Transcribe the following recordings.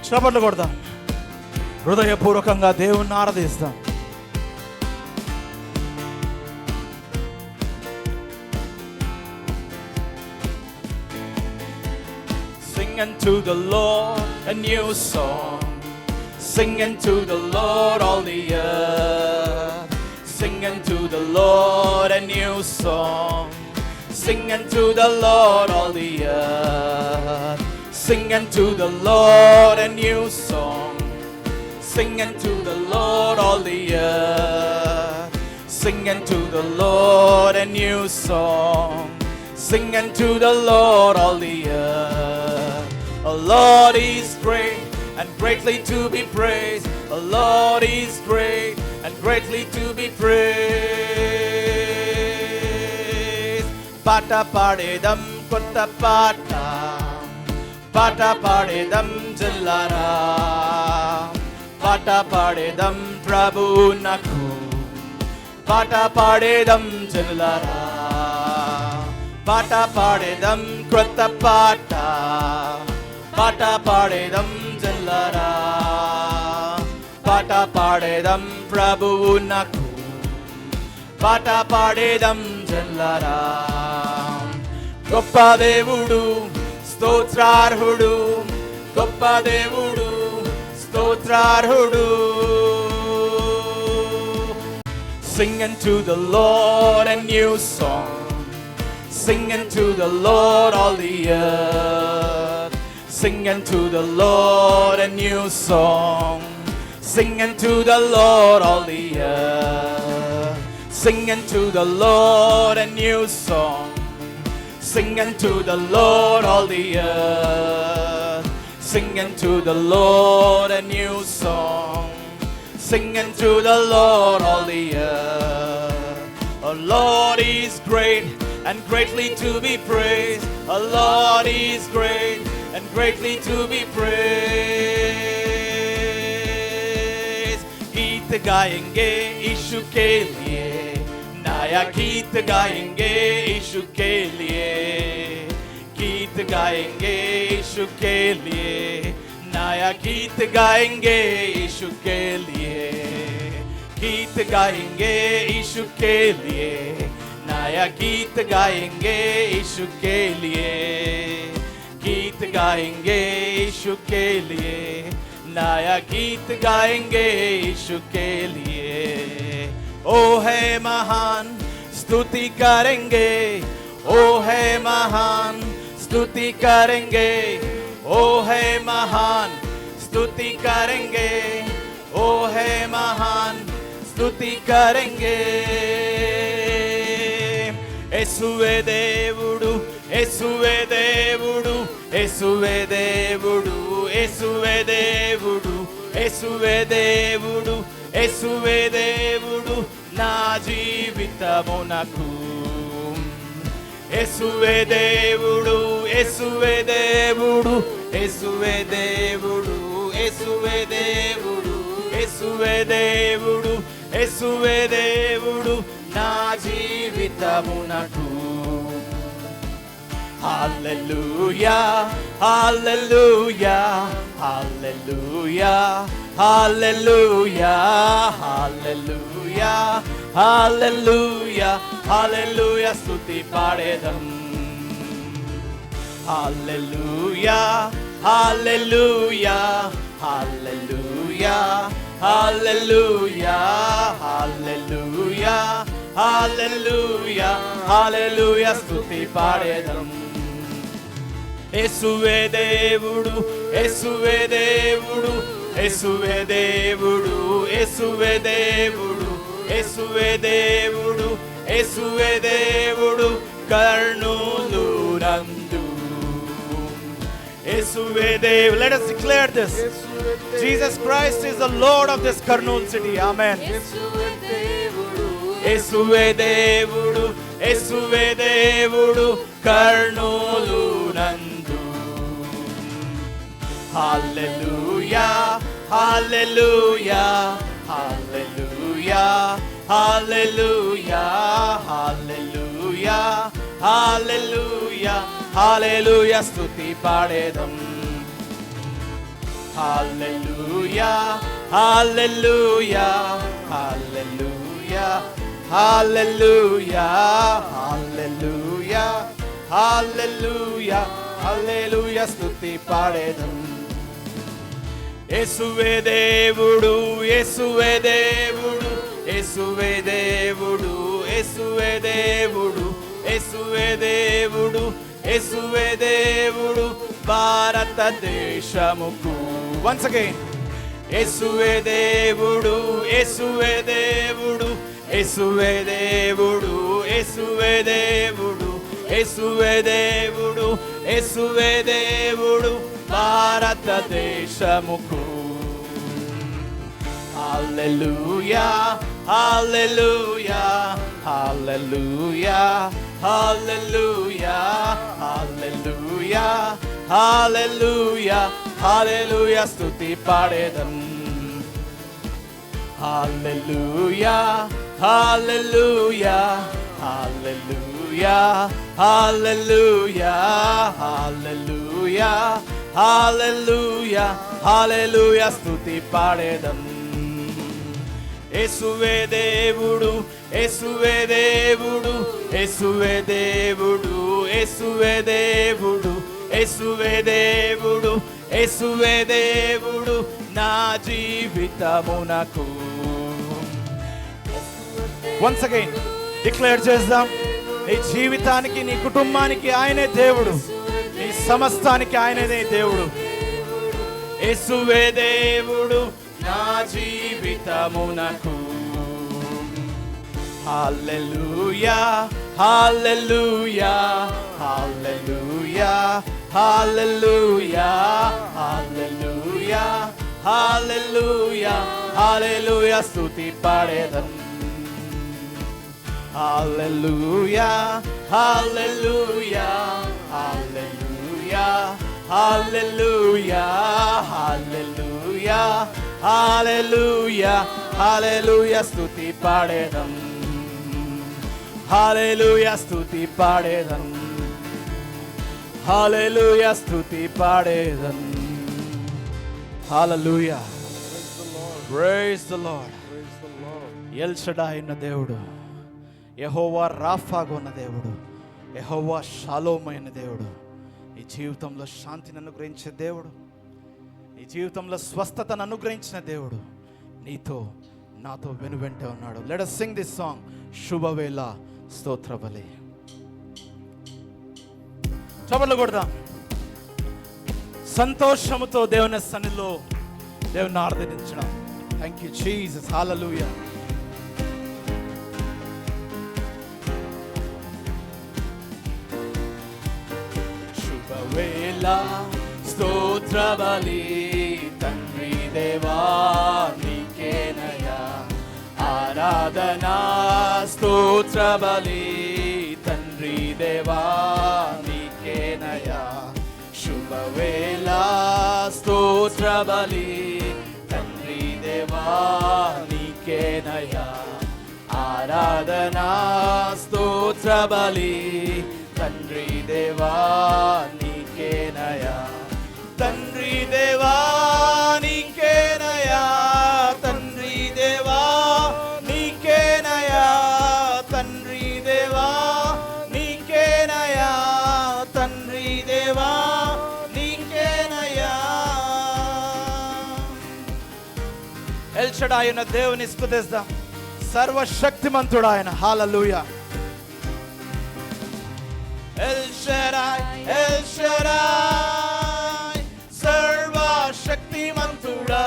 చప్పట్లు కొడదాం, హృదయపూర్వకంగా దేవుణ్ణి ఆరాధిస్తాం. Sing unto the Lord a new song. Sing unto the Lord all the earth. Sing unto the Lord a new song. Sing unto the Lord all the earth. Sing unto the Lord a new song. Sing unto the Lord all the earth. Sing unto the Lord a new song. Sing unto the Lord all the earth. The Lord is great and greatly to be praised. The Lord is great and greatly to be praised. Pata padedam kotta pata, pata padedam jallara, pata padedam Prabhu naku, pata padedam jallara, pata padedam kotta pata, pata padedam jallara, pata padedam Prabhu naku, pata padedam jallara. గొప్ప దేవుడు స్తోత్రార్హుడు, గొప్ప దేవుడు స్తోత్రార్హుడు. Sing unto the Lord a new song. Sing unto the Lord all the earth. Sing unto the Lord a new song. Sing unto the Lord all the earth. Sing unto the Lord a new song. Sing unto the Lord all the earth. Sing unto the Lord a new song. Sing unto the Lord all the earth. Our Lord is great and greatly to be praised. Our Lord is great and greatly to be praised. गीत गाएंगे यीशु के लिए, नया गीत गाएंगे यीशु के लिए, गीत गाएंगे यीशु के लिए, नया गीत गाएंगे यीशु के लिए, गीत गाएंगे यीशु के लिए, नया गीत गाएंगे यीशु के लिए, गीत गाएंगे यीशु के लिए, नया गीत गाएंगे यीशु के लिए. ओ है महान स्तुति करेंगे, ओ है महान स्तुति करेंगे, ओ है महान स्तुति करेंगे, ओ है महान स्तुति करेंगे. ಯೇಸುವೆ ದೇವುಡು, ಯೇಸುವೆ ದೇವುಡು, ಯೇಸುವೆ ದೇವುಡು, ಯೇಸುವೆ ದೇವುಡು, ಯೇಸುವೆ ದೇವುಡು, ಯೇಸುವೆ ದೇವುಡು నా జీవితమునకు. యేసువే దేవుడు, యేసువే దేవుడు, యేసువే దేవుడు, యేసువే దేవుడు, యేసువే దేవుడు, యేసువే దేవుడు నా జీవితమునకు. హల్లెలూయా హల్లెలూయా హల్లెలూయా హల్లెలూయా హల్లెలూయా హల్లెలూయా హల్లెలూయా స్తుతి పాడేదం. హల్లెలూయా హల్లెలూయా హల్లెలూయా హల్లెలూయా హల్లెలూయా హల్లెలూయా హల్లెలూయా స్తుతి పాడేదం. యేసువే దేవుడు, యేసువే దేవుడు, యేసువే దేవుడు, యేసువే దేవుడు, యేసువే దేవుడు, యేసువే దేవుడు కర్నూలు నందు. యేసువే దేవుడు. Let us declare this. Jesus Christ is the Lord of this Kurnool city. Amen. యేసువే దేవుడు, యేసువే దేవుడు, యేసువే దేవుడు కర్నూలు నందు. Hallelujah, hallelujah, hallelujah, hallelujah, hallelujah, hallelujah, hallelujah స్తుతి పాడేదం. Hallelujah, hallelujah, hallelujah, hallelujah, hallelujah, hallelujah, hallelujah, స్తుతి పాడేదం. యేసువే దేవుడు, యేసువే దేవుడు, యేసువే దేవుడు, యేసువే దేవుడు, యేసువే దేవుడు, యేసువే దేవుడు భారతదేశముకు. Once again. యేసువే దేవుడు, యేసువే దేవుడు, యేసువే దేవుడు, యేసువే దేవుడు, యేసువే దేవుడు, యేసువే దేవుడు భారతదేశముకు. హల్లెలూయా, హల్లెలూయా, హల్లెలూయా, హల్లెలూయా, హల్లెలూయా, హల్లెలూయా, హల్లెలూయా, స్తుతి పాడేదం. హల్లెలూయా, హల్లెలూయా, హల్లెలూయా, హల్లెలూయా, హల్లెలూయా, హల్లెలూయా, హల్లెలూయా, స్తుతి పాడేదం. యేసువే దేవుడు, యేసువే దేవుడు, యేసువే దేవుడు, యేసువే దేవుడు, యేసువే దేవుడు, యేసువే దేవుడు నా జీవితమునకు. వన్స్ అగైన్ డిక్లేర్ చేద్దాం. నీ జీవితానికి, నీ కుటుంబానికి ఆయనే దేవుడు, నీ సమస్తానికి ఆయననే దేవుడు. యేసువే దేవుడు నా జీవితమునకు. హల్లెలూయా, హల్లెలూయా, హల్లెలూయా, హల్లెలూయా, హల్లెలూయా, హల్లెలూయా, హల్లెలూయా, స్తుతి పాడేదం. హల్లెలూయా, హల్లెలూయా, హల్లెలూయా, హల్లెలూయా, హల్లెలూయా, హల్లెలూయా, హల్లెలూయా, స్తుతి పాడేదం. హల్లెలూయా, స్తుతి పాడేదం. హల్లెలూయా, స్తుతి పాడేదం. హల్లెలూయా. Praise the Lord. El Shaddai ఉన్న దేవుడు, యెహోవా రాఫాగా ఉన్న దేవుడు, యెహోవా షాలోమ్ అయిన దేవుడు, ఈ జీవితంలో శాంతిని అనుగ్రహించే దేవుడు, ఈ జీవితంలో స్వస్థతను అనుగ్రహించిన దేవుడు నీతో నాతో వెనువెంటే ఉన్నాడు. Let us sing this song, శుభవేళ స్తోత్ర బలి. చప్పట్లు కొడదాం. సంతోషముతో దేవుని సన్నిధిలో దేవుని ఆరాధించడం. Thank you Jesus. హల్లెలూయా. శుభవేళ స్తోత్ర బలి తండ్రి దేవా నీకేనయ్యా. ఆరాధనా స్తోత్ర బలి తండ్రి దేవా నీకేనయ్యా. శుభవేళ స్తోత్ర బలి తండ్రి దేవా నీకేనయ్యా. ఆరాధనా స్తోత్ర బలి తండ్రి దేవా నీకేనయ్యా. తండ్రి దేవా నీకేనయ్యా. తండ్రి దేవా నీకేనయ్యా. తండ్రి దేవా నీకేనయ్యా. తండ్రి దేవా నీకేనయ్యా. ఎల్ షడాయ్ ఉన్న దేవుని స్తుతిద్దాం. సర్వశక్తిమంతుడు ఆయన. హల్లెలూయా. ఎల్ షడాయ్, ఎల్ షడాయ్, సర్వశక్తిమంతుడా.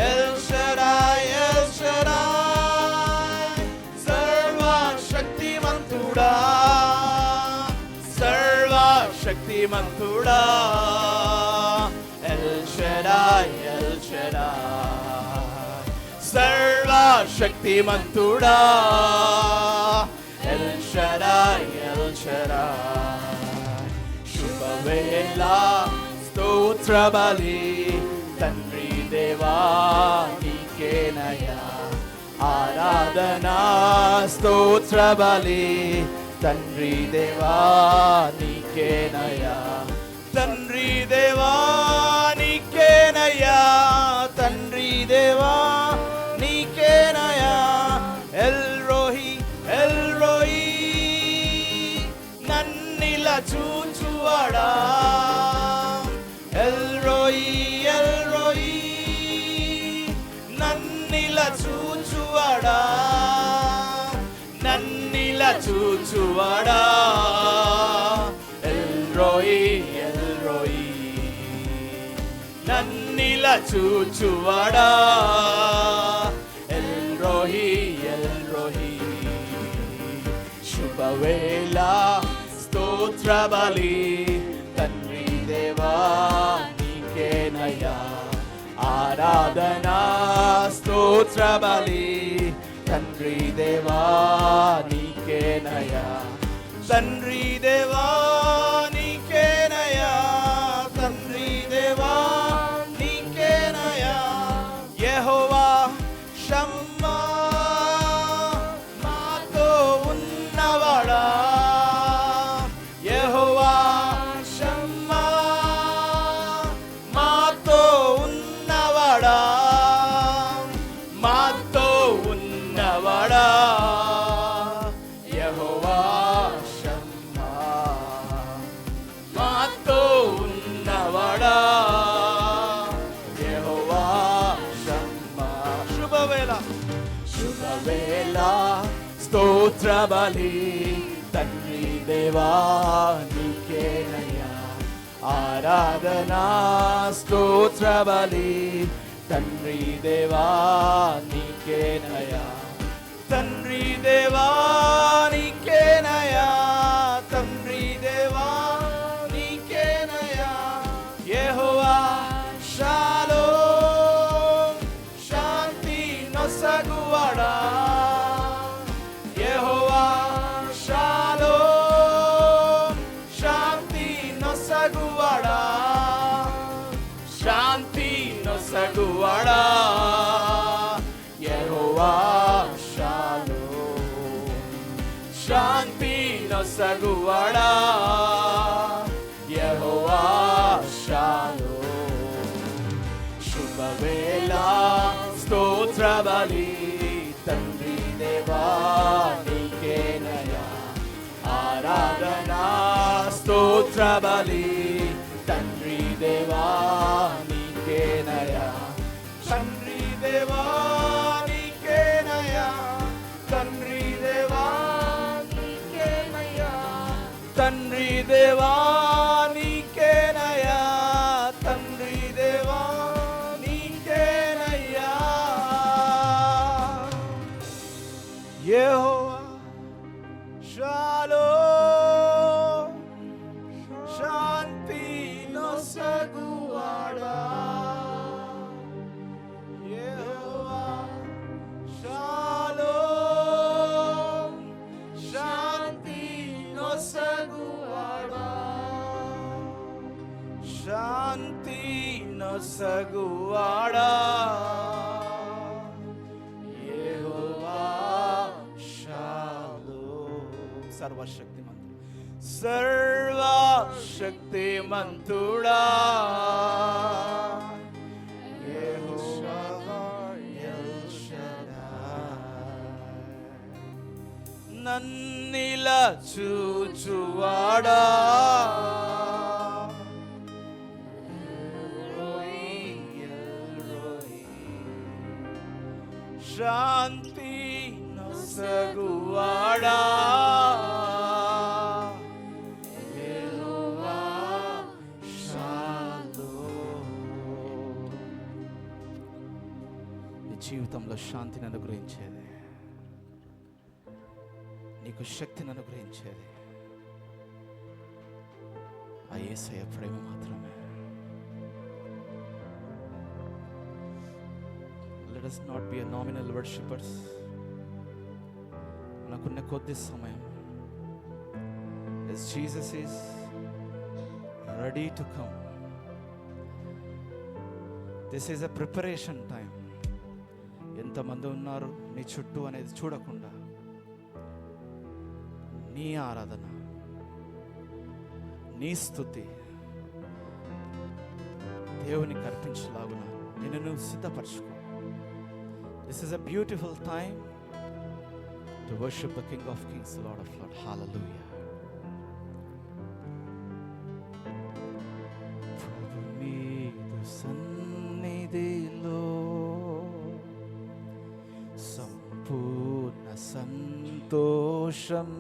ఎల్ షడాయ్, ఎల్ షడాయ్, సర్వశక్తిమంతుడా. సర్వశక్తిమంతుడా. ఎల్ షడాయ్, ఎల్ షడాయ్, సర్వశక్తిమంతుడా. El Shaddai, El Shaddai. శుభవేళ స్తోత్ర బలి తండ్రి దేవా నీకేనయ్యా. ఆరాధనా స్తోత్ర బలి తండ్రి దేవా నీకేనయ్యా. తండ్రి దేవా నీకేనయ్యా తండ్రి దేవా నీకేనయ్యా ఎల్ రోహి నన్నిలా చూచువాడా ఎల్ రోహి నన్నిలా చూచువాడా నన్నిలా చూచువాడా ఎల్ రోహి నన్నిలా చూచువాడా ఎల్ రోహి శుభవేళ స్తోత్ర బలి తండ్రి దేవా నీకేనయ్యా ఆరాధనా స్తోత్ర బలి తండ్రి దేవా నీకేనయ్యా తండ్రి దేవా నీకేనయ్యా తండ్రి దేవా నీకేనయ్యా యెహోవా షమ్మా మాతో ఉన్నవాడా యెహోవా షమ్మా మాతో ఉన్నవాడా మాతో ఉన్నవాడా యెహోవా షమ్మా మాతో ఉన్నవాడా యెహోవా షమ్మా శుభవేళ స్తోత్ర బలి తండ్రి దేవా నీకేనయ్యా ఆరాధనా స్తోత్ర బలి తండ్రి దేవా నీకేనయ్యా తండ్రి దేవా నీకేనయ్యా తండ్రి దేవా నీకేనయ్యా యెహోవా షాలోమ్ శాంతి నొసగువాడా యెహోవా షాలోమ్ శాంతి నొసగువాడా శాంతి నొసగువాడా యెహోవా షాలోమ్ శాంతి నొసగువాడా యెహోవా షాలోమ్ శుభవేళ స్తోత్ర బలి తండ్రి దేవా నీకేనయ్యా ఆరాధనా స్తోత్ర బలి తండ్రి దేవా నీకేనయ్యా తండ్రి దేవా నీకేనయ్యా తండ్రి దేవా నీకేనయ్యా తండ్రి దేవా నీకేనయ్యా తండ్రి దేవా నీకేనయ్యా యెహోవా షాలోమ్ శాంతి నొసగువాడా యెహోవా షాలోమ్ శాంతి నొసగువాడా శాంతి నొసగువాడా యెహోవా షాలోమ్ సర్వశక్తిమంతుడా యెహోవా ఎల్ షడాయ్ నన్నిలా చూచువాడా శాంతి నొసగువాడా యెహోవా షాలోమ్ నీ జీవితంలో శాంతిని అనుగ్రహించేది నీకు శక్తిని అనుగ్రహించేది ఆ యేసయ్య ప్రేమ మాత్రమే. Let us not be a nominal worshippers. మనకున్న కొద్ది సమయం as Jesus is ready to come, this is a preparation time. ఎంతమంది ఉన్నారు నీ చుట్టూ అనేది చూడకుండా నీ ఆరాధన, నీ స్తుతి దేవునికి అర్పించలాగున నిన్ను నువ్వు సిద్ధపరచుకో. This is a beautiful time to worship the King of Kings, the Lord of Lords. Hallelujah. ప్రభు నీదు సన్నిధిలో సంపూర్ణ సంతోషం,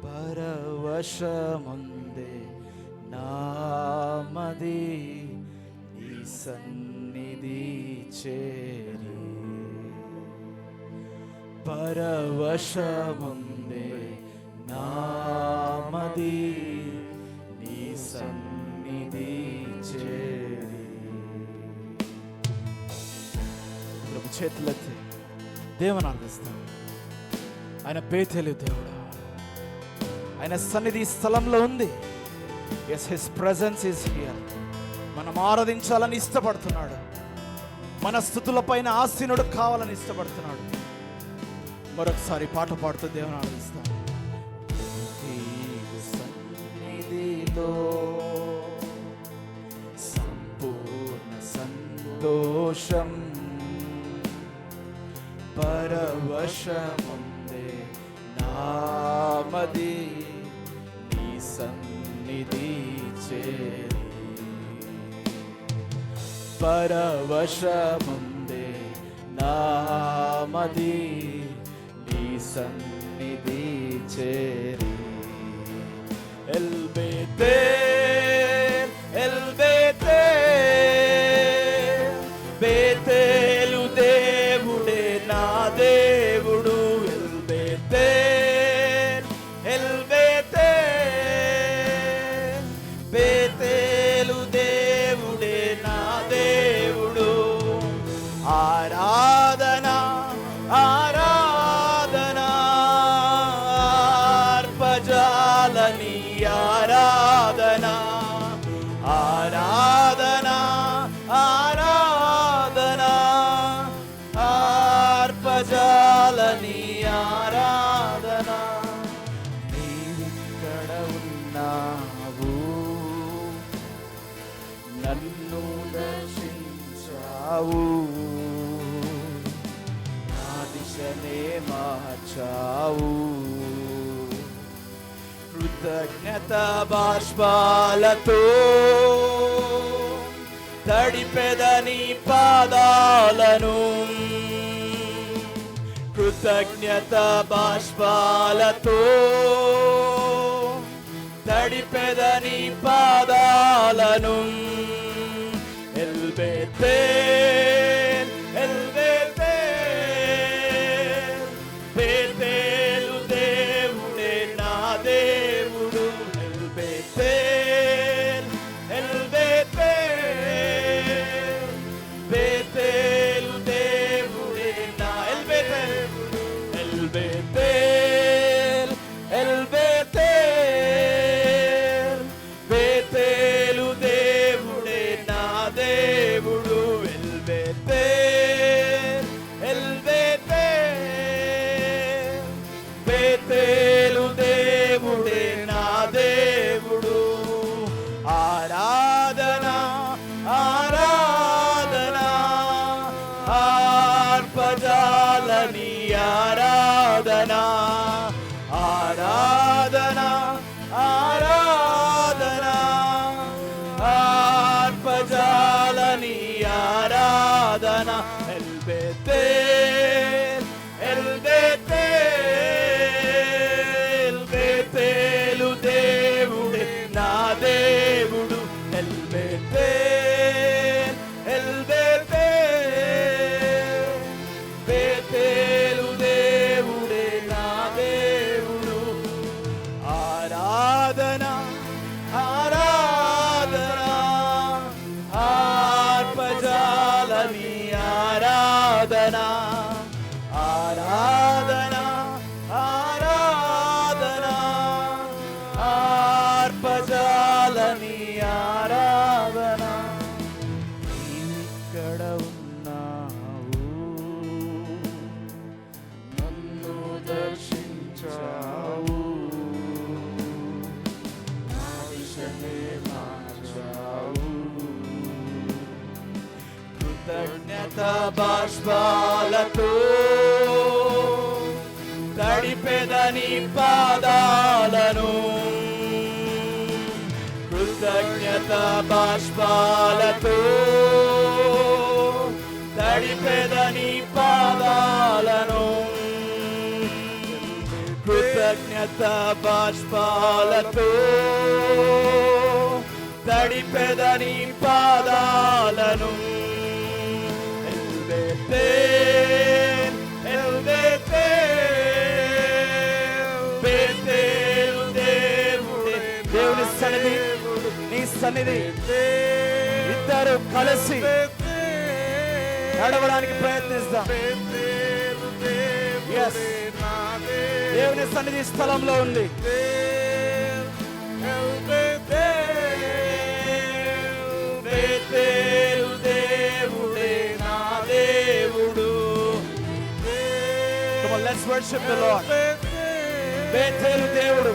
పరవశముందే నామది నీ సన్నిధి చేరి, పరవశముందే నామది నీ సన్నిధి చేరి. ప్రభు చేతులెత్తి దేవుని ఆరాధిస్తాం. ఆయన బేతేలు దేవుడు, ఆయన సన్నిధి స్థలంలో ఉంది. Yes, his presence is here. మనం ఆరాధించాలని ఇష్టపడుతున్నాడు. మన స్తుతుల పైన ఆసీనుడు కావాలని ఇష్టపడుతున్నాడు. మరొకసారి పాట పాడుతూ దేవుని ఆరాధిస్తాం. సన్నిధిలో సంపూర్ణ సంతోషం, పరవశముందే నామది నీ సన్నిధి చేరి, పరవశముందే నామది నీ సన్నిధి చేరి. L Bethel, El Bethel, Bethel దేవుడే నా దేవుడు. El Bethel, El Bethel, Bethel దేవుడే నా దేవుడు. ఆరాధన ఆరాధన అర్పజాలని ఆరాధన, ఆరాధన ఆరాధన అర్పజాలని ఆరాధన. నీవిక్కడ ఉన్నావు, నన్ను దర్శించావు, నా దిశనే మార్చావు. కృతజ్ఞత బాష్పాలతో తడిపెదని పాదాలను, కృతజ్ఞత బాష్పాలతో తడిపెదని పాదాలను. El Bethel, El Bethel, Bethel దేవుడే నా దేవుడు. El Bethel, El Bethel, Bethel దేవుడే నా. El Bethel, El Bethel, El Bethel, Bethel దేవుడే నా దేవుడు. El Bethel, El Bethel, Bethel దేవుడే నా దేవుడు. ఆరాధన ఆరాధన అర్పజాలని ఆరాధన, ఆరాధన ఆరాధన అర్పజాలని ఆరాధన. L Bethel, El Bethel, Bethel దేవుడే నా దేవుడు. El Bethel, El Bethel, Bethel దేవుడే నా దేవుడు. ఆరాధన ఆరాధన అర్పజాలని ఆరాధన, ఆరాధన ఆరాధన అర్పజాలని ఆరాధన. నీవిక్కడ ఉన్నావు, నన్ను దర్శించావు, నా దిశనే మార్చావు. కృతజ్ఞత బాష్పాలతో తడిపెదని పాదాలను, కృతజ్ఞత బాష్పాలతో తడిపెదని పాదాలను, కృతజ్ఞత బాష్పాలతో తడిపెదని పాదాలను. దేవుని సన్నిధి, నీ సన్నిధి ఇద్దరు కలిసి నడవడానికి ప్రయత్నిస్తాం. దేవుని సన్నిధి స్థలంలో ఉంది. దేవుడే నా దేవుడు. Come on, let's worship the Lord. బేతేలు దేవుడు,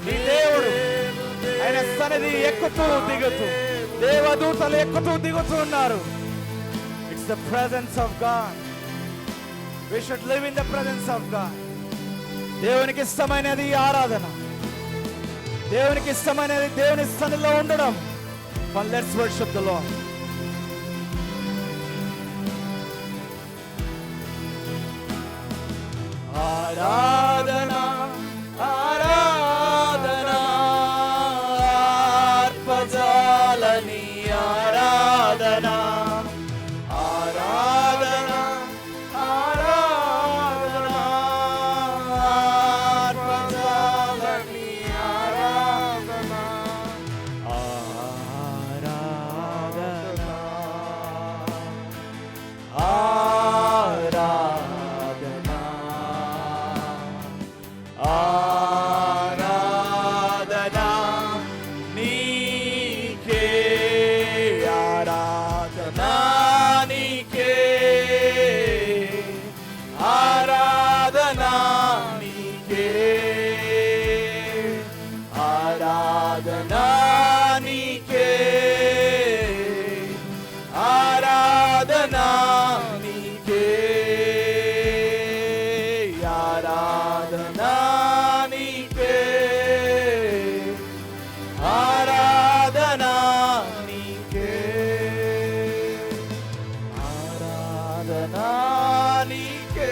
నీ దేవుడు. ఆయన సన్నిధి ఎక్కుతూ దిగుతూ, దేవదూతలు ఎక్కుతూ దిగుతూ ఉన్నారు. It's the presence of God. We should live in the presence of God. దేవునికి ఇష్టమైనది ఆరాధన, దేవునికి ఇష్టమైనది దేవుని సన్నిధిలో ఉండడం. But let's worship the Lord. ఆరాధనా ఆరాధనా ఆర్పజాలని ఆరాధనా ఆరాధనా ఆరాధనా ఆర్పజాలని ఆరాధనా ఆరాధనా ఆరాధనా ఆరాధనా నీకే, ఆరాధనా నీకే, ఆరాధనా నీకే, ఆరాధనా నీకే, ఆరాధనా నీకే, ఆరాధనా నీకే, ఆరాధనా నీకే, ఆరాధనా నీకే,